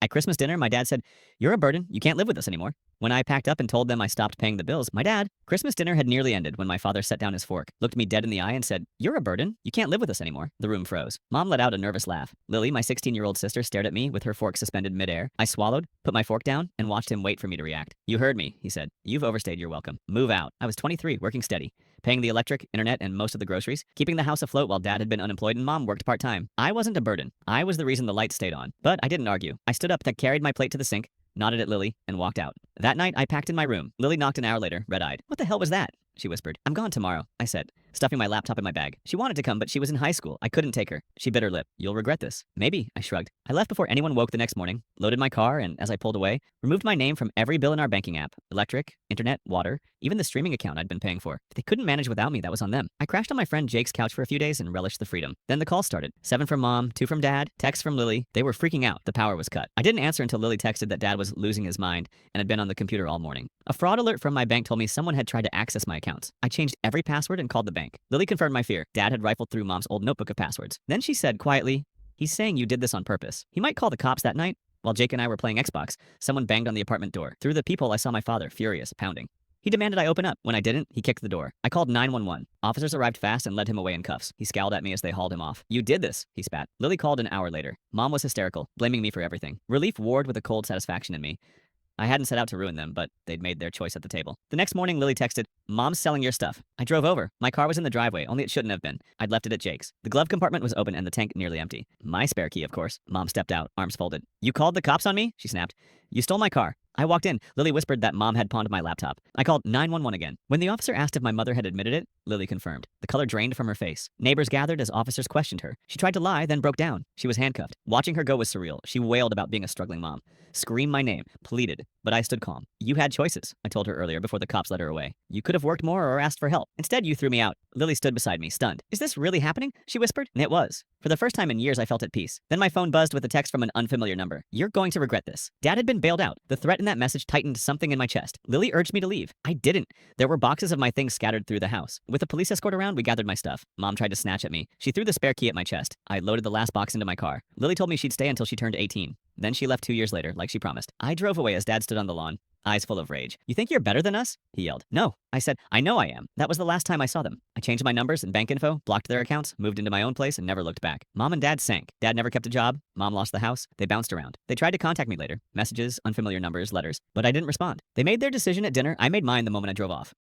At Christmas dinner, my dad said, "You're a burden. You can't live with us anymore." When I packed up and told them I stopped paying the bills, Christmas dinner had nearly ended when my father set down his fork, looked me dead in the eye, and said, "You're a burden. You can't live with us anymore." The room froze. Mom let out a nervous laugh. Lily, my 16-year-old sister, stared at me with her fork suspended midair. I swallowed, put my fork down, and watched him wait for me to react. "You heard me," he said. "You've overstayed your welcome. Move out." I was 23, working steady, paying the electric, internet, and most of the groceries, keeping the house afloat while dad had been unemployed and mom worked part-time. I wasn't a burden. I was the reason the lights stayed on. But I didn't argue. I stood up, carried my plate to the sink, nodded at Lily, and walked out. That night, I packed in my room. Lily knocked an hour later, red-eyed. "What the hell was that?" she whispered. "I'm gone tomorrow," I said, stuffing my laptop in my bag. She wanted to come, but she was in high school. I couldn't take her. She bit her lip. "You'll regret this." "Maybe," I shrugged. I left before anyone woke the next morning, loaded my car, and as I pulled away, removed my name from every bill in our banking app. Electric, internet, water, even the streaming account I'd been paying for. If they couldn't manage without me, that was on them. I crashed on my friend Jake's couch for a few days and relished the freedom. Then the calls started. 7 from mom, 2 from dad, text from Lily. They were freaking out. The power was cut. I didn't answer until Lily texted that dad was losing his mind and had been on the computer all morning. A fraud alert from my bank told me someone had tried to access my accounts. I changed every password and called the bank. Lily confirmed my fear. Dad had rifled through mom's old notebook of passwords. Then she said quietly, "He's saying you did this on purpose." He might call the cops that night. While Jake and I were playing Xbox, someone banged on the apartment door. Through the peephole, I saw my father, furious, pounding. He demanded I open up. When I didn't, he kicked the door. I called 911. Officers arrived fast and led him away in cuffs. He scowled at me as they hauled him off. "You did this," he spat. Lily called an hour later. Mom was hysterical, blaming me for everything. Relief warred with a cold satisfaction in me. I hadn't set out to ruin them, but they'd made their choice at the table. The next morning, Lily texted, "Mom's selling your stuff." I drove over. My car was in the driveway, only it shouldn't have been. I'd left it at Jake's. The glove compartment was open and the tank nearly empty. My spare key, of course. Mom stepped out, arms folded. "You called the cops on me?" she snapped. "You stole my car." I walked in. Lily whispered that mom had pawned my laptop. I called 911 again. When the officer asked if my mother had admitted it, Lily confirmed. The color drained from her face. Neighbors gathered as officers questioned her. She tried to lie, then broke down. She was handcuffed. Watching her go was surreal. She wailed about being a struggling mom. Screamed my name. Pleaded. But I stood calm. "You had choices," I told her earlier before the cops led her away. "You could have worked more or asked for help. Instead, you threw me out." Lily stood beside me, stunned. "Is this really happening?" she whispered. And it was. For the first time in years, I felt at peace. Then my phone buzzed with a text from an unfamiliar number. "You're going to regret this." Dad had been bailed out. The threat in that message tightened something in my chest. Lily urged me to leave. I didn't. There were boxes of my things scattered through the house. With a police escort around, we gathered my stuff. Mom tried to snatch at me. She threw the spare key at my chest. I loaded the last box into my car. Lily told me she'd stay until she turned 18. Then she left 2 years later, like she promised. I drove away as Dad stood on the lawn, eyes full of rage. "You think you're better than us?" he yelled. "No." I said, "I know I am." That was the last time I saw them. I changed my numbers and bank info, blocked their accounts, moved into my own place, and never looked back. Mom and Dad sank. Dad never kept a job. Mom lost the house. They bounced around. They tried to contact me later. Messages, unfamiliar numbers, letters. But I didn't respond. They made their decision at dinner. I made mine the moment I drove off.